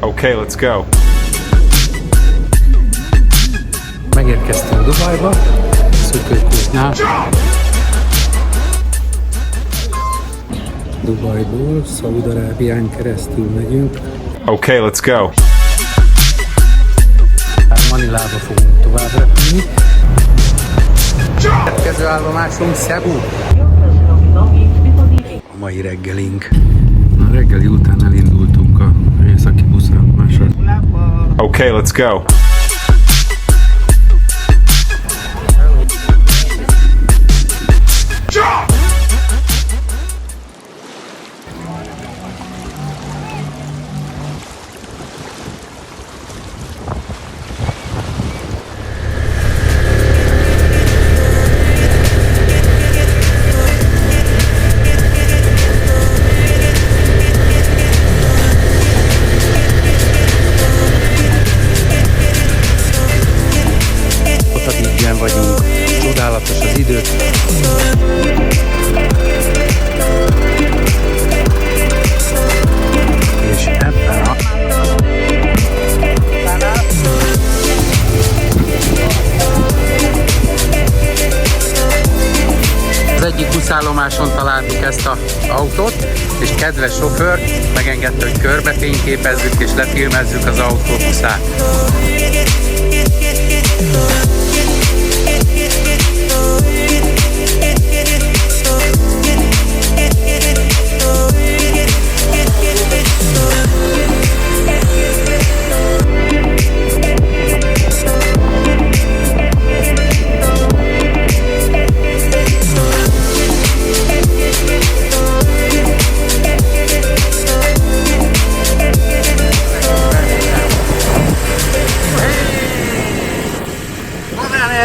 Okay, let's go. Megérkeztünk Dubajba, Szökőkútnál. Dubajból Szaúd-Arábián keresztül megyünk. Okay, let's go. Manilába fogunk tovább repülni. Következő állomásunk Cebu. A mai reggelink. A reggeli után elindultunk a északi buszállomásra. Okay, let's go. Vagyunk. Csodálatos az idő. És ebben az egyik buszállomáson találtuk ezt az autót, és kedves sofőr megengedte, hogy körbefényképezzük és lefilmezzük az autóbuszát.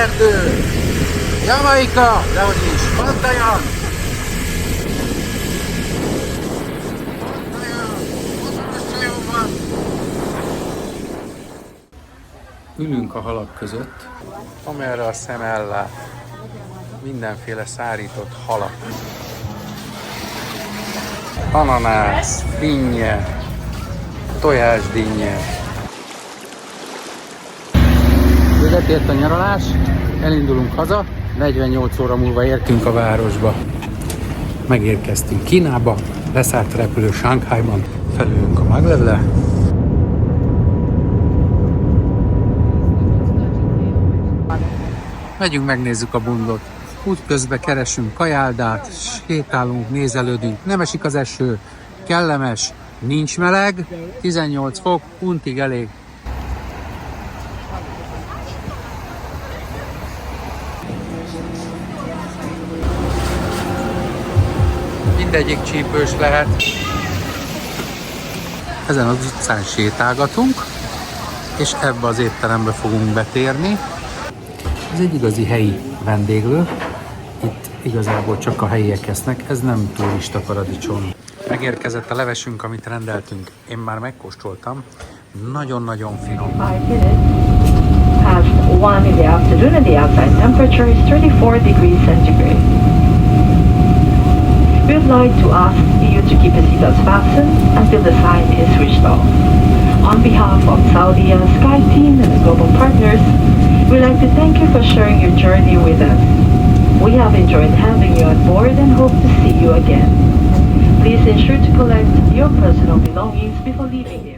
Erdő! Jamaika! Dehogy is! Pantajan! Ülünk a halak között, amerre a szem ellát. Mindenféle szárított halak. Ananász, dinnye, tojásdinnye. Véget ért a nyaralás, elindulunk haza, 48 óra múlva értünk a városba. Megérkeztünk Kínába, leszállt a repülő Shanghaiban, felülünk a Maglevre. Megyünk, megnézzük a Bundot. Útközben keresünk kajáldát, sétálunk, nézelődünk, nem esik az eső, kellemes, nincs meleg, 18 fok, untig elég. Mindegyik csípős lehet. Ezen az utcán sétálgatunk, és ebbe az étterembe fogunk betérni. Ez egy igazi helyi vendéglő. Itt igazából csak a helyiek esznek, ez nem turista paradicsom. Megérkezett a levesünk, amit rendeltünk. Én már megkóstoltam. Nagyon-nagyon finom. Past 1 in the afternoon and the outside temperature is 34 degrees centigrade. We would like to ask you to keep your seatbelts fastened until the sign is switched off. On behalf of Saudi Sky Team and the global partners, we'd like to thank you for sharing your journey with us. We have enjoyed having you on board and hope to see you again. Please ensure to collect your personal belongings before leaving.